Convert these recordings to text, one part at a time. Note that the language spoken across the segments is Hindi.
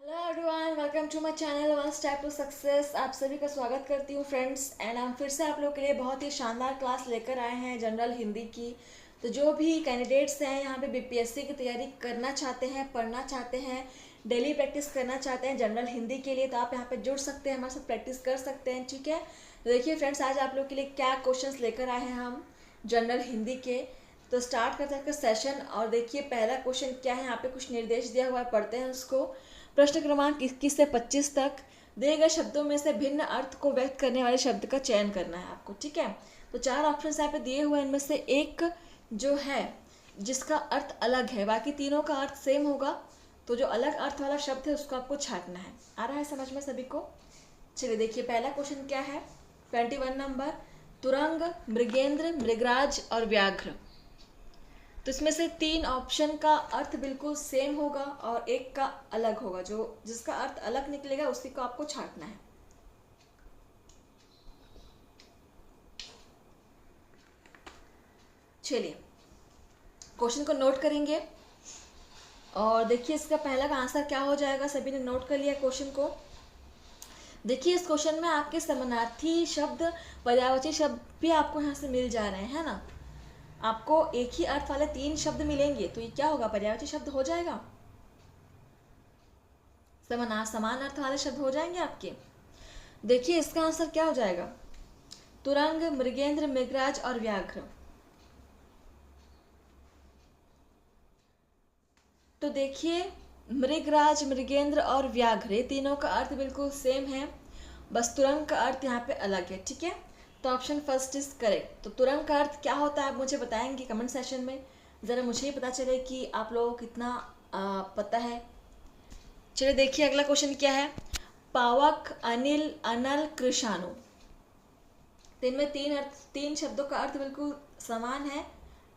Hello everyone, welcome to my channel one step to success. आप सभी का स्वागत करती हूँ फ्रेंड्स। एंड हम फिर से आप लोग के लिए बहुत ही शानदार क्लास लेकर आए हैं जनरल हिंदी की। तो जो भी कैंडिडेट्स हैं यहाँ पे बीपीएससी की तैयारी करना चाहते हैं, पढ़ना चाहते हैं, डेली प्रैक्टिस करना चाहते हैं जनरल हिंदी के लिए, तो आप यहाँ पे जुड़ सकते हैं, हमारे साथ प्रैक्टिस कर सकते हैं। ठीक है, तो देखिए फ्रेंड्स, आज आप लोग के लिए क्या क्वेश्चन लेकर आए हैं हम जनरल हिंदी के। तो स्टार्ट करते हैं सेशन। और देखिए पहला क्वेश्चन क्या है, यहाँ पे कुछ निर्देश दिया हुआ है, पढ़ते हैं उसको। प्रश्न क्रमांक 21 से 25 तक दिए गए शब्दों में से भिन्न अर्थ को व्यक्त करने वाले शब्द का चयन करना है आपको। ठीक है, तो चार ऑप्शन यहाँ पे दिए हुए हैं, इनमें से एक जो है जिसका अर्थ अलग है, बाकी तीनों का अर्थ सेम होगा। तो जो अलग अर्थ वाला शब्द है उसको आपको छांटना है। आ रहा है समझ में सभी को? चलिए देखिए पहला क्वेश्चन क्या है, 21 नंबर। तुरंग, मृगेंद्र, मृगराज और व्याघ्र। तो इसमें से तीन ऑप्शन का अर्थ बिल्कुल सेम होगा और एक का अलग होगा। जो जिसका अर्थ अलग निकलेगा उसी को आपको छांटना है। चलिए क्वेश्चन को नोट करेंगे और देखिए इसका पहला का आंसर क्या हो जाएगा। सभी ने नोट कर लिया क्वेश्चन को। देखिए इस क्वेश्चन में आपके समानार्थी शब्द, पर्यायवाची शब्द भी आपको यहाँ से मिल जा रहे हैं, है ना। आपको एक ही अर्थ वाले तीन शब्द मिलेंगे, तो ये क्या होगा, पर्यायवाची शब्द हो जाएगा। समान अर्थ वाले शब्द हो जाएंगे आपके। देखिए इसका आंसर क्या हो जाएगा, तुरंग, मृगेंद्र, मृगराज और व्याघ्र। तो देखिए मृगराज, मृगेंद्र और व्याघ्र, ये तीनों का अर्थ बिल्कुल सेम है, बस तुरंग का अर्थ यहाँ पे अलग है। ठीक है, तो ऑप्शन फर्स्ट इज करेक्ट। तो तुरंग का अर्थ क्या होता है आप मुझे बताएंगे कमेंट सेशन में, ज़रा मुझे ही पता चले कि आप लोगों को कितना पता है। चलिए देखिए अगला क्वेश्चन क्या है, पावक, अनिल, अनल, कृषाणु। तो इनमें तीन शब्दों का अर्थ बिल्कुल समान है,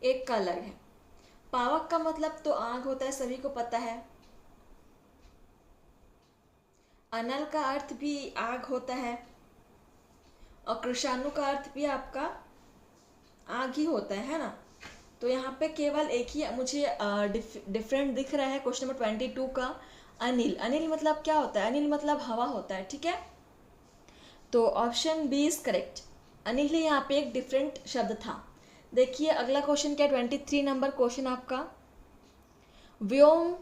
एक का अलग है। पावक का मतलब तो आग होता है, सभी को पता है। अनल का अर्थ भी आग होता है और कृषाणु का अर्थ भी आपका आग ही होता है ना। तो यहाँ पे केवल एक ही मुझे डिफरेंट दिख रहा है क्वेश्चन नंबर 22 का, अनिल। अनिल मतलब क्या होता है, अनिल मतलब हवा होता है। ठीक है, तो option B is correct. Anil यहाँ पे एक डिफरेंट शब्द था। देखिए अगला क्वेश्चन क्या, 23 नंबर क्वेश्चन आपका, व्योम,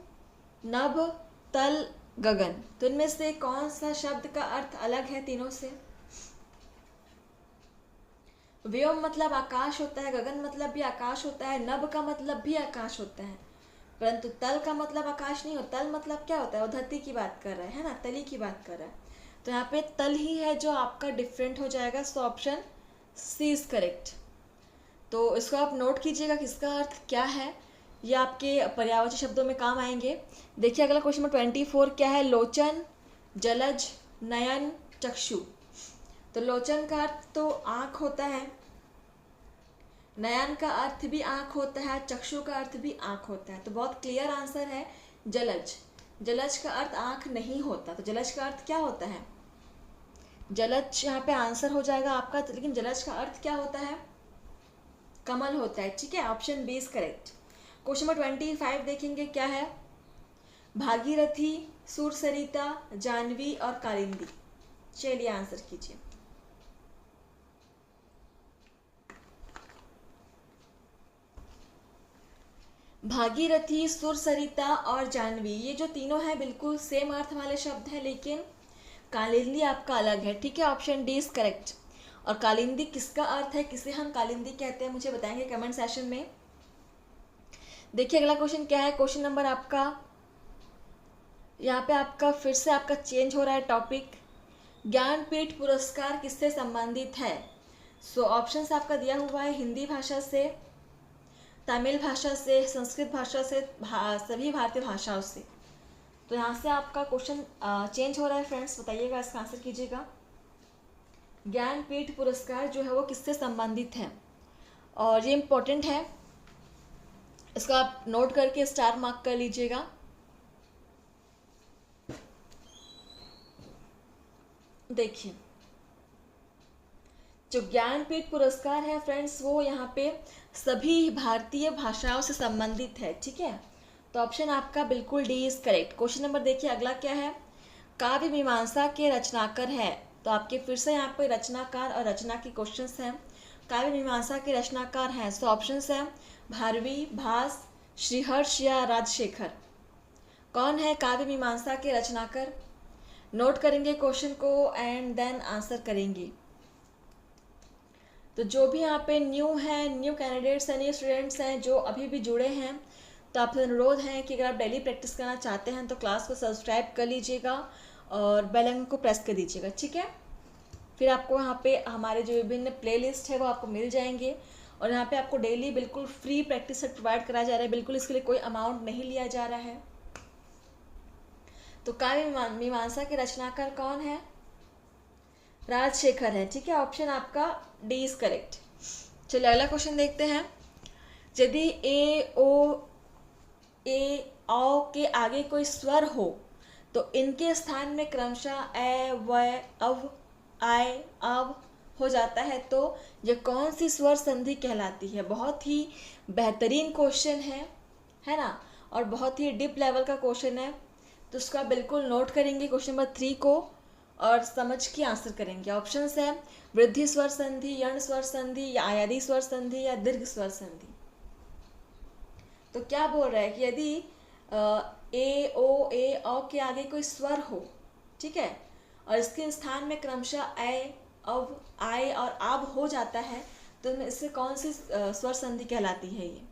नभ, तल, गगन। तो इनमें से कौन सा शब्द का अर्थ अलग है तीनों से। व्योम मतलब आकाश होता है, गगन मतलब भी आकाश होता है, नभ का मतलब भी आकाश होता है, परंतु तल का मतलब आकाश नहीं होता। तल मतलब क्या होता है, वो धरती की बात कर रहा है ना, तली की बात कर रहा है। तो यहाँ पे तल ही है जो आपका डिफरेंट हो जाएगा। So option C is correct. तो इसको आप नोट कीजिएगा किसका अर्थ क्या है, ये आपके पर्यायवाची शब्दों में काम आएंगे। देखिए अगला क्वेश्चन नंबर 24 क्या है, लोचन, जलज, नयन, चक्षु। तो लोचन का अर्थ तो आँख होता है, नयन का अर्थ भी आँख होता है, चक्षु का अर्थ भी आँख होता है। तो बहुत क्लियर आंसर है जलज। जलज का अर्थ आँख नहीं होता, तो जलज का अर्थ क्या होता है, जलज यहाँ पे आंसर हो जाएगा आपका। लेकिन जलज का अर्थ क्या होता है, कमल होता है। ठीक है, option B is correct. Question number 25 देखेंगे क्या है, भागीरथी, सुरसरिता, जानवी और कालिंदी। चलिए आंसर कीजिए। भागीरथी, सुरसरिता और जानवी, ये जो तीनों हैं बिल्कुल सेम अर्थ वाले शब्द हैं, लेकिन कालिंदी आपका अलग है। ठीक है, ऑप्शन डी इज करेक्ट। और कालिंदी किसका अर्थ है, किसे हम कालिंदी कहते हैं, मुझे बताएंगे कमेंट सेशन में। देखिए अगला क्वेश्चन क्या है, क्वेश्चन नंबर आपका यहाँ पे आपका फिर से आपका चेंज हो रहा है टॉपिक। ज्ञानपीठ पुरस्कार किससे संबंधित है। सो ऑप्शंस आपका दिया हुआ है, हिंदी भाषा से, तमिल भाषा से, संस्कृत भाषा से, सभी भारतीय भाषाओं से। तो यहाँ से आपका क्वेश्चन चेंज हो रहा है फ्रेंड्स, बताइएगा, इसका आंसर कीजिएगा। ज्ञानपीठ पुरस्कार जो है वो किससे संबंधित है, और ये इम्पोर्टेंट है, इसको आप नोट करके स्टार मार्क कर लीजिएगा। देखिए जो ज्ञानपीठ पुरस्कार है फ्रेंड्स, वो यहाँ पे सभी भारतीय भाषाओं से संबंधित है। ठीक है, तो ऑप्शन आपका बिल्कुल D is correct. Question number देखिए अगला क्या है, काव्य मीमांसा के रचनाकार है। तो आपके फिर से यहाँ पे रचनाकार और रचना के क्वेश्चंस हैं। काव्य मीमांसा के रचनाकार हैं, सो ऑप्शंस हैं भारवी, भास, श्रीहर्ष या राजशेखर। कौन है काव्य मीमांसा के रचनाकार? नोट करेंगे क्वेश्चन को एंड देन आंसर करेंगे। तो जो भी यहाँ पे न्यू हैं, न्यू कैंडिडेट्स हैं, न्यू स्टूडेंट्स हैं जो अभी भी जुड़े हैं, तो आपसे अनुरोध है कि अगर आप डेली प्रैक्टिस करना चाहते हैं तो क्लास को सब्सक्राइब कर लीजिएगा और बेल आइकन को प्रेस कर दीजिएगा, ठीक है। फिर आपको यहाँ पे हमारे जो विभिन्न प्लेलिस्ट है वो आपको मिल जाएंगे और यहाँ पे आपको डेली बिल्कुल फ्री प्रैक्टिस सेट प्रोवाइड कराया जा रहा है, बिल्कुल इसके लिए कोई अमाउंट नहीं लिया जा रहा है। तो काव्य मीमांसा के रचनाकार कौन है? राजशेखर है, ठीक है। ऑप्शन आपका डी इज करेक्ट। चलिए अगला क्वेश्चन देखते हैं। यदि ए ओ के आगे कोई स्वर हो तो इनके स्थान में क्रमशः ए व अव आय अब हो जाता है, तो ये कौन सी स्वर संधि कहलाती है? बहुत ही बेहतरीन क्वेश्चन है ना, और बहुत ही डीप लेवल का क्वेश्चन है। तो उसका बिल्कुल नोट करेंगे क्वेश्चन नंबर 3 को और समझ के आंसर करेंगे। ऑप्शंस है वृद्धि स्वर संधि, यण स्वर संधि या आयादी स्वर संधि या दीर्घ स्वर संधि। तो क्या बोल रहा है कि यदि ए ओ के आगे कोई स्वर हो, ठीक है, और इसके स्थान में क्रमशः ए अब आय और आब हो जाता है, तो इससे कौन सी स्वर संधि कहलाती है ये?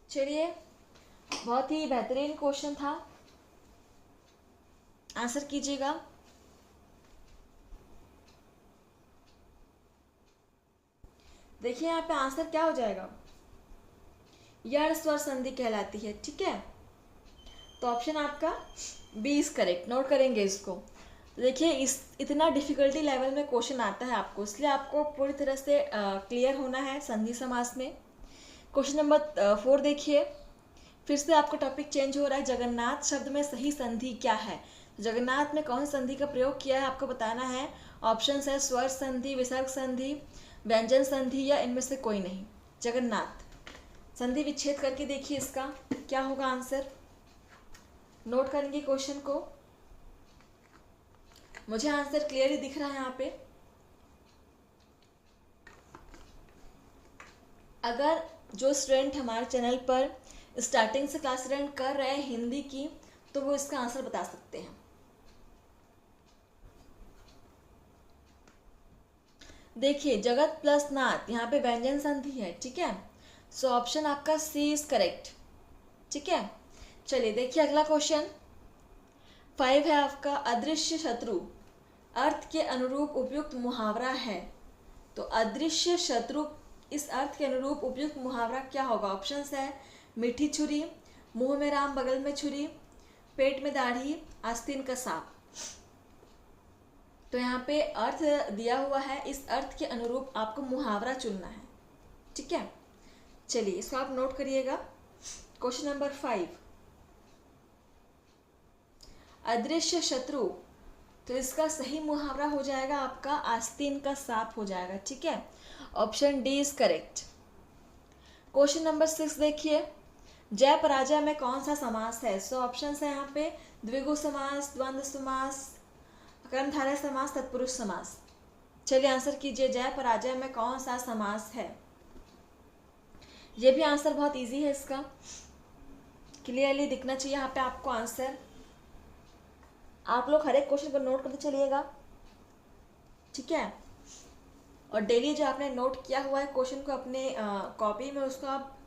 चलिए बहुत ही बेहतरीन क्वेश्चन था, आंसर कीजिएगा। देखिए यहाँ पे आंसर क्या हो जाएगा, यण स्वर संधि कहलाती है, ठीक है। तो ऑप्शन आपका बी इज करेक्ट। नोट करेंगे इसको। देखिए इस इतना डिफिकल्टी लेवल में क्वेश्चन आता है आपको, इसलिए आपको पूरी तरह से क्लियर होना है संधि समास में। क्वेश्चन नंबर 4 देखिए, फिर से आपका टॉपिक चेंज हो रहा है। जगन्नाथ शब्द में सही संधि क्या है? जगन्नाथ में कौन संधि का प्रयोग किया है आपको बताना है। ऑप्शन है स्वर संधि, विसर्ग संधि, व्यंजन संधि या इनमें से कोई नहीं। जगन्नाथ संधि विच्छेद करके देखिए इसका क्या होगा आंसर। नोट करेंगे क्वेश्चन को। मुझे आंसर क्लियरली दिख रहा है यहाँ पे। अगर जो स्टूडेंट हमारे चैनल पर स्टार्टिंग से क्लास अटेंड कर रहे हैं हिंदी की, तो वो इसका आंसर बता सकते हैं। देखिए जगत प्लस नाथ, यहाँ पे व्यंजन संधि है, ठीक है। सो ऑप्शन आपका सी इज करेक्ट, ठीक है। चलिए देखिए अगला क्वेश्चन 5 है आपका, अदृश्य शत्रु अर्थ के अनुरूप उपयुक्त मुहावरा है। तो अदृश्य शत्रु इस अर्थ के अनुरूप उपयुक्त मुहावरा क्या होगा? ऑप्शंस है मीठी छुरी, मुंह में राम बगल में छुरी, पेट में दाढ़ी, आस्तीन का सांप। तो यहाँ पे अर्थ दिया हुआ है, इस अर्थ के अनुरूप आपको मुहावरा चुनना है, ठीक है। चलिए इसको आप नोट करिएगा। क्वेश्चन नंबर 5, अदृश्य शत्रु, तो इसका सही मुहावरा हो जाएगा आपका आस्तीन का सांप हो जाएगा, ठीक है। Option D is correct. Question number 6 देखिए, जय पराजय में कौन सा समास है? सो ऑप्शन है यहाँ पे द्विगु समास, द्वंद्व समास, कर्मधारय समास, तत्पुरुष समास। चलिए आंसर कीजिए, जय पराजय में कौन सा समास है? ये भी आंसर बहुत इजी है, इसका क्लियरली दिखना चाहिए यहाँ पे आपको आंसर। आप लोग हर एक क्वेश्चन को नोट करते चलिएगा, ठीक है। और डेली जो आपने नोट किया हुआ है क्वेश्चन को अपने कॉपी में, उसको आप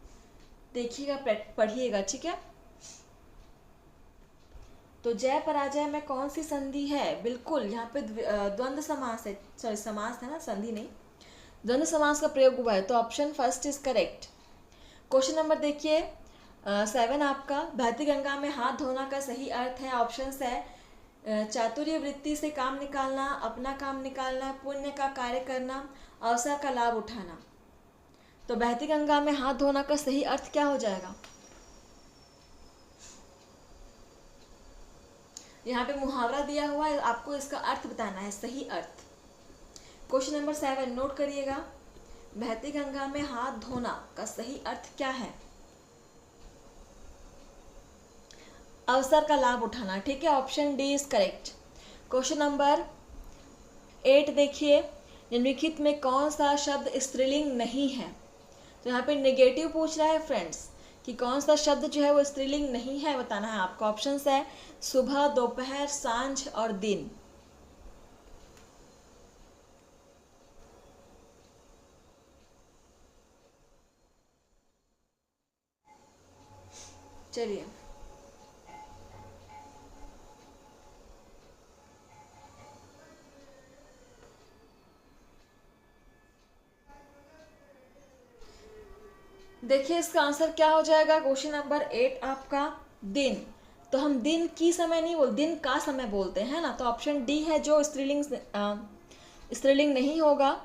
देखिएगा, पढ़िएगा, ठीक है। तो जय पराजय में कौन सी संधि है? बिल्कुल यहाँ पे द्वंद्व समास है, सॉरी समास है ना, संधि नहीं, द्वंद्व समास का प्रयोग हुआ है। तो option first is correct. Question number देखिए 7 आपका, बहती गंगा में हाथ धोना का सही अर्थ है। ऑप्शन है चातुर्य वृत्ति से काम निकालना, अपना काम निकालना, पुण्य का कार्य करना, अवसर का लाभ उठाना। तो बहती गंगा में हाथ धोना का सही अर्थ क्या हो जाएगा? यहाँ पे मुहावरा दिया हुआ है, आपको इसका अर्थ बताना है, सही अर्थ। क्वेश्चन नंबर 7 नोट करिएगा। बहती गंगा में हाथ धोना का सही अर्थ क्या है? अवसर का लाभ उठाना, ठीक है, option D is correct. Question number 8 देखिए, निम्नलिखित में कौन सा शब्द स्त्रीलिंग नहीं है? तो यहाँ पे नेगेटिव पूछ रहा है फ्रेंड्स कि कौन सा शब्द जो है वो स्त्रीलिंग नहीं है, बताना है आपको। ऑप्शंस है सुबह, दोपहर, सांझ और दिन। चलिए, देखिए इसका आंसर क्या हो जाएगा। क्वेश्चन नंबर 8 आपका दिन। तो हम दिन की समय नहीं बोल, दिन का समय बोलते हैं ना, तो ऑप्शन डी है जो स्त्रीलिंग नहीं होगा,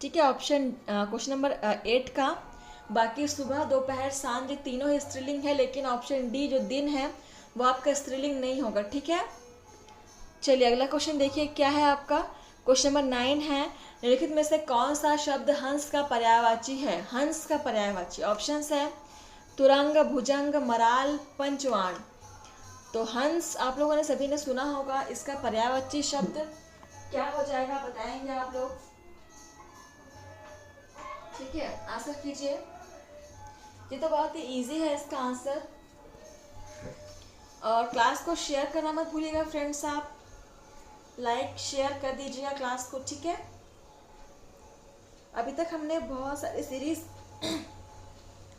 ठीक है। ऑप्शन क्वेश्चन नंबर 8 का, बाकी सुबह, दोपहर, सांझ तीनों ही स्त्रीलिंग है, लेकिन ऑप्शन डी जो दिन है वो आपका स्त्रीलिंग नहीं होगा, ठीक है। चलिए अगला क्वेश्चन देखिए क्या है आपका। क्वेश्चन नंबर 9 है, निम्नलिखित में से कौन सा शब्द हंस का पर्यायवाची है? हंस का पर्यायवाची ऑप्शंस है तुरंग, भुजंग, मराल, पंचवाण। तो हंस आप लोगों ने सभी ने सुना होगा, इसका पर्यायवाची शब्द क्या हो जाएगा, बताएंगे आप लोग, ठीक है। आंसर कीजिए, ये तो बहुत ही इजी है इसका आंसर। और क्लास को शेयर करना मत भूलिएगा फ्रेंड्स, आप लाइक शेयर कर दीजिएगा क्लास को, ठीक है। अभी तक हमने बहुत सारे सीरीज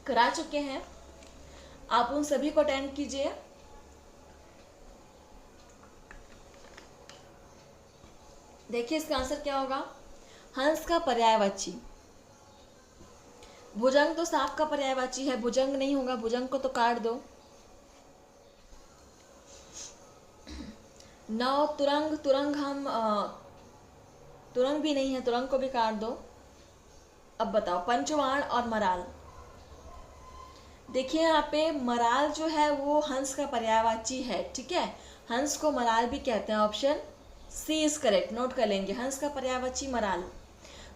करा चुके हैं, आप उन सभी को अटेंड कीजिए। देखिए इसका आंसर क्या होगा, हंस का पर्यायवाची। भुजंग तो सांप का पर्यायवाची है, भुजंग नहीं होगा, भुजंग को तो काट दो। नौ, तुरंग, तुरंग हम तुरंग भी नहीं है, तुरंग को भी काट दो। अब बताओ पंचवाण और मराल। देखिए यहाँ पे मराल जो है वो हंस का पर्यायवाची है, ठीक है, हंस को मराल भी कहते हैं। Option C is correct, note कर लेंगे, हंस का पर्यायवाची मराल।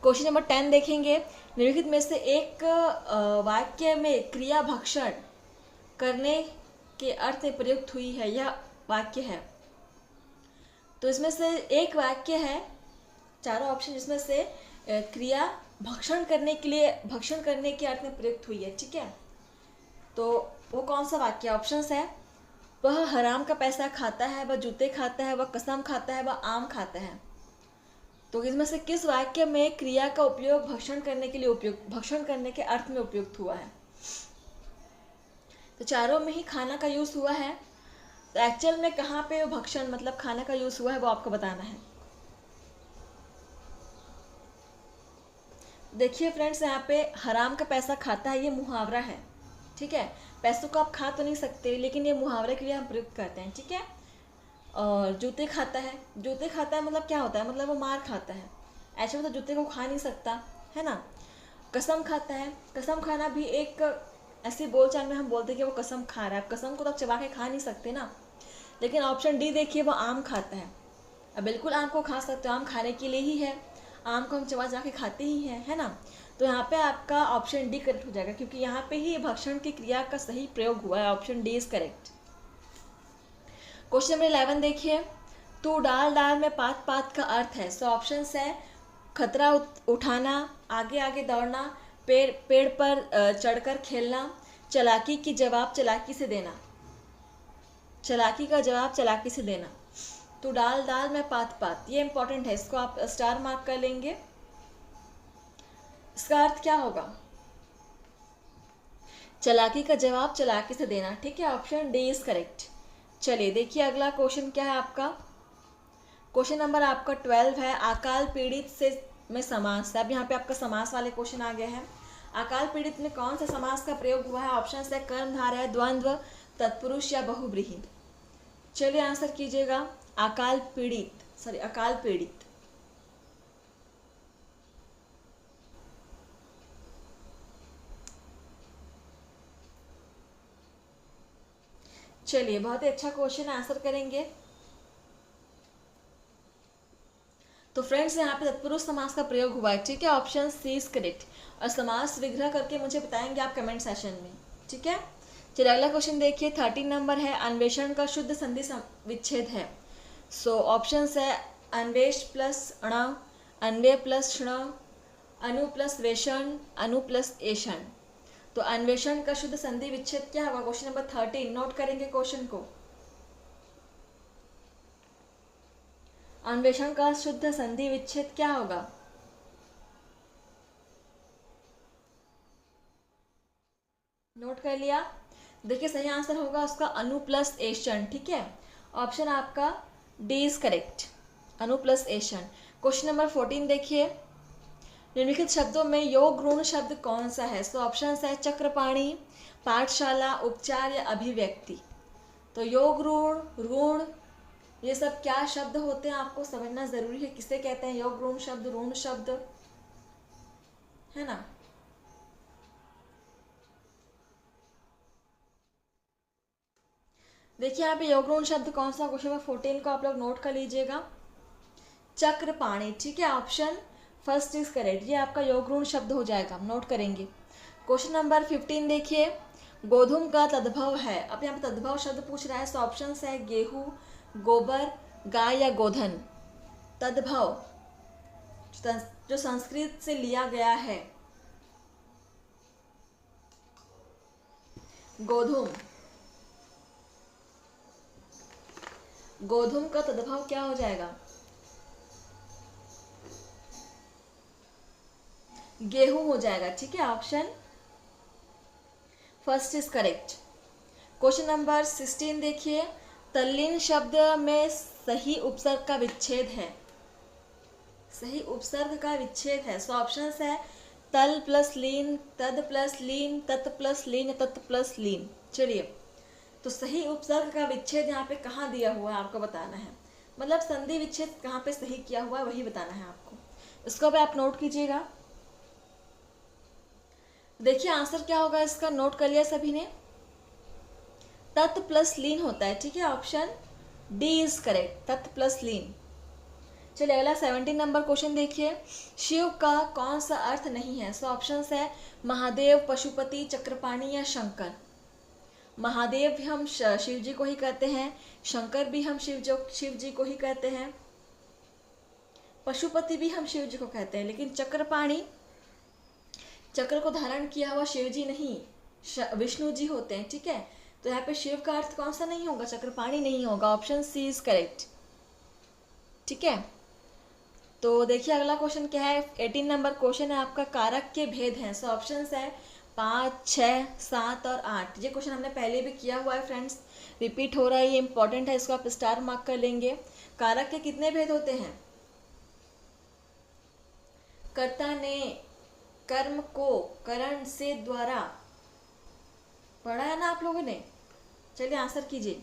क्वेश्चन नंबर 10 देखेंगे, निम्नलिखित में से एक वाक्य में क्रिया भक्षण करने के अर्थ में प्रयुक्त हुई है, यह वाक्य है। तो इसमें से एक वाक्य है, चारों ऑप्शन जिसमें से क्रिया भक्षण करने के लिए, भक्षण करने के अर्थ में प्रयुक्त हुई है, ठीक है। तो वो कौन सा वाक्य? ऑप्शंस है वह हराम का पैसा खाता है, वह जूते खाता है, वह कसम खाता है, वह आम खाता है। तो इसमें से किस वाक्य में क्रिया का उपयोग भक्षण करने के लिए उपयुक्त, भक्षण करने के अर्थ में उपयुक्त हुआ है? तो चारों में ही खाना का यूज हुआ है, तो एक्चुअल में कहाँ पे भक्षण मतलब खाने का यूज हुआ है वो आपको बताना है। देखिए फ्रेंड्स, यहाँ पे हराम का पैसा खाता है, ये मुहावरा है, ठीक है। पैसों को आप खा तो नहीं सकते, लेकिन ये मुहावरे के लिए हम प्रयुक्त करते हैं, ठीक है। और जूते खाता है, जूते खाता है मतलब क्या होता है, मतलब वो मार खाता है, ऐसे में तो जूते को खा नहीं सकता, है ना। कसम खाता है, कसम खाना भी एक ऐसी बोलचाल में हम बोलते हैं कि वो कसम खा रहा है, कसम को तो आप चबा के खा नहीं सकते ना। लेकिन ऑप्शन डी देखिए, वो आम खाता है। अब बिल्कुल आम को खा सकते हो, आम खाने के लिए ही है, आम को हम चबा चबा के खाते ही हैं, है ना। तो यहाँ पे आपका ऑप्शन डी करेक्ट हो जाएगा, क्योंकि यहाँ पे ही भक्षण की क्रिया का सही प्रयोग हुआ है। Option D is correct. Question number 11 देखिए, तू डाल डाल में पात पात का अर्थ है। सो ऑप्शन है खतरा उठाना, आगे आगे दौड़ना, पेड़ पेड़ पर चढ़कर खेलना, चालाकी की जवाब चालाकी से देना, चालाकी का जवाब चालाकी से देना। तो डाल डाल में पात पात, ये इंपॉर्टेंट है, इसको आप स्टार मार्क कर लेंगे। इसका अर्थ क्या होगा? चालाकी का जवाब चालाकी से देना, ठीक है। Option D is correct. चलिए देखिए अगला क्वेश्चन क्या है आपका। क्वेश्चन नंबर आपका 12 है, अकाल पीड़ित से में समास है। अब यहाँ पे आपका समास वाले क्वेश्चन आ गए हैं। अकाल पीड़ित में कौन सा समास का प्रयोग हुआ है? ऑप्शन है कर्मधारय है, द्वंद्व, तत्पुरुष या बहुब्रीहि। चलिए आंसर कीजिएगा, अकाल पीड़ित, सॉरी अकाल पीड़ित। चलिए बहुत ही अच्छा क्वेश्चन, आंसर करेंगे। तो फ्रेंड्स यहाँ पे तत्पुरुष समास का प्रयोग हुआ है, ठीक है, ऑप्शन सी इज करेक्ट। और समास विग्रह करके मुझे बताएंगे आप कमेंट सेशन में, ठीक है। चलिए अगला क्वेश्चन देखिए, 13 नंबर है, अन्वेषण का शुद्ध संधि विच्छेद है। सो ऑप्शंस है अन्वेष प्लस अण, अन्वे प्लस ष्ण, अनु प्लस वेषण, अनु प्लस एषण। तो अन्वेषण का शुद्ध संधि विच्छेद क्या होगा? क्वेश्चन नंबर 13 नोट करेंगे क्वेश्चन को। अन्वेषण का शुद्ध संधि विच्छेद क्या होगा? नोट कर लिया? देखिए सही आंसर होगा उसका अनु प्लस एषण, ठीक है। ऑप्शन आपका डी इज करेक्ट, अनु प्लस एषण। क्वेश्चन नंबर 14 देखिए, निम्नलिखित शब्दों में योग ऋण शब्द कौन सा है? तो ऑप्शन है चक्रपाणी, पाठशाला, उपचार या अभिव्यक्ति। तो योग ऋण ये सब क्या शब्द होते हैं आपको समझना जरूरी है। किसे कहते हैं योग ऋण शब्द, है ना। देखिए यहाँ पे योग ऋण शब्द कौन सा, क्वेश्चन नंबर 14 को आप लोग नोट कर लीजिएगा, चक्रपाणी, ठीक है। ऑप्शन फर्स्ट इज करेक्ट, ये आपका योग ऋण शब्द हो जाएगा, नोट करेंगे। क्वेश्चन नंबर 15 देखिए, गोधूम का तद्भव है। अब यहाँ पे तद्भव शब्द पूछ रहा है, तो ऑप्शन है गेहूं, गोबर, गाय या गोधन। तद्भव जो संस्कृत से लिया गया है, गोधूम का तद्भव क्या हो जाएगा? गेहूं हो जाएगा, ठीक है। Option first is correct. Question number 16 देखिए, तल्लीन शब्द में सही उपसर्ग का विच्छेद है। सही उपसर्ग का विच्छेद है, सो ऑप्शन है तल प्लस लीन, तद प्लस लीन, तत् प्लस लीन, तत् प्लस लीन। चलिए, तो सही उपसर्ग का विच्छेद यहाँ पे कहाँ दिया हुआ है आपको बताना है, मतलब संधि विच्छेद कहाँ पे सही किया हुआ है वही बताना है आपको। इसको भी आप नोट कीजिएगा। देखिए आंसर क्या होगा इसका, नोट कर लिया सभी ने, तत् प्लस लीन होता है, ठीक है। ऑप्शन डी इज करेक्ट, तत् प्लस लीन। चलिए अगला 17 नंबर क्वेश्चन देखिए, शिव का कौन सा अर्थ नहीं है? सो ऑप्शन है महादेव, पशुपति, चक्रपाणी या शंकर। महादेव भी हम शिव जी को ही कहते हैं, शंकर भी हम शिव जी को ही कहते हैं, पशुपति भी हम शिव जी को कहते हैं, लेकिन चक्रपाणी, चक्र को धारण किया हुआ शिव जी नहीं, विष्णु जी होते हैं, ठीक है। तो यहाँ पे शिव का अर्थ कौन सा नहीं होगा? चक्रपाणी नहीं होगा। ऑप्शन सी इज करेक्ट, ठीक है। तो देखिए अगला क्वेश्चन क्या है, 18 नंबर क्वेश्चन है आपका, कारक के भेद हैं। सो ऑप्शन है 5, 6, 7 और 8। ये क्वेश्चन हमने पहले भी किया हुआ है फ्रेंड्स, रिपीट हो रहा है, ये इंपॉर्टेंट है, इसको आप स्टार मार्क कर लेंगे। कारक के कितने भेद होते हैं? कर्ता ने कर्म को करण से द्वारा, पढ़ा है ना आप लोगों ने? चलिए आंसर कीजिए।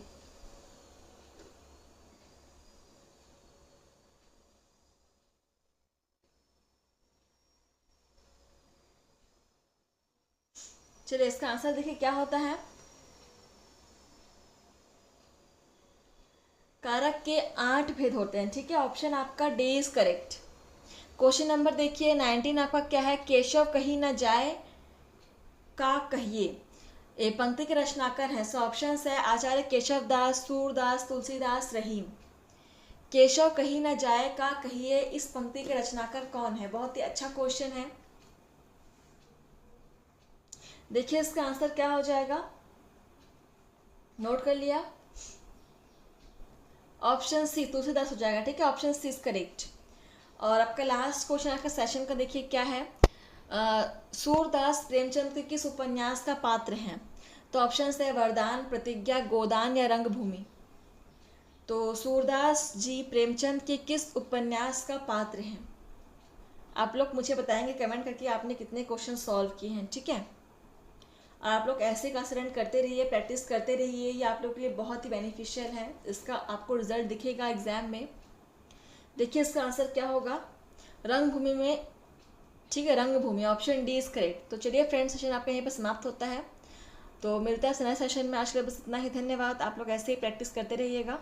चलिए इसका आंसर देखिए क्या होता है, कारक के 8 भेद होते हैं, ठीक है। ऑप्शन आपका D is correct. Question number देखिए 19 आपका क्या है, केशव कहीं न जाए का कहिए। ये पंक्ति के रचनाकार हैं, सो ऑप्शन है आचार्य केशव दास, सूरदास, तुलसीदास, रहीम। केशव कहीं न जाए का कहिए, इस पंक्ति के रचनाकार कौन है? बहुत ही अच्छा क्वेश्चन है। देखिए इसका आंसर क्या हो जाएगा, नोट कर लिया? ऑप्शन सी तुलसीदास हो जाएगा, ठीक है। Option C is correct. और आपका लास्ट क्वेश्चन आपका सेशन का देखिए क्या है, सूरदास प्रेमचंद के किस उपन्यास का पात्र हैं? तो ऑप्शन है वरदान, प्रतिज्ञा, गोदान या रंगभूमि। तो सूरदास जी प्रेमचंद के किस उपन्यास का पात्र हैं? आप लोग मुझे बताएंगे कमेंट करके आपने कितने क्वेश्चन सॉल्व किए हैं, ठीक है। आप लोग ऐसे क्लास अटेंड करते रहिए, प्रैक्टिस करते रहिए, ये आप लोग के लिए बहुत ही बेनिफिशियल है। इसका आपको रिजल्ट दिखेगा एग्जाम में। देखिए इसका आंसर क्या होगा, रंगभूमि में, ठीक है, रंगभूमि। Option D is correct. तो चलिए फ्रेंड्स, सेशन आपका यहीं पर समाप्त होता है, तो मिलता है नए सेशन में। आज के लिए बस इतना ही, धन्यवाद। आप लोग ऐसे ही प्रैक्टिस करते रहिएगा।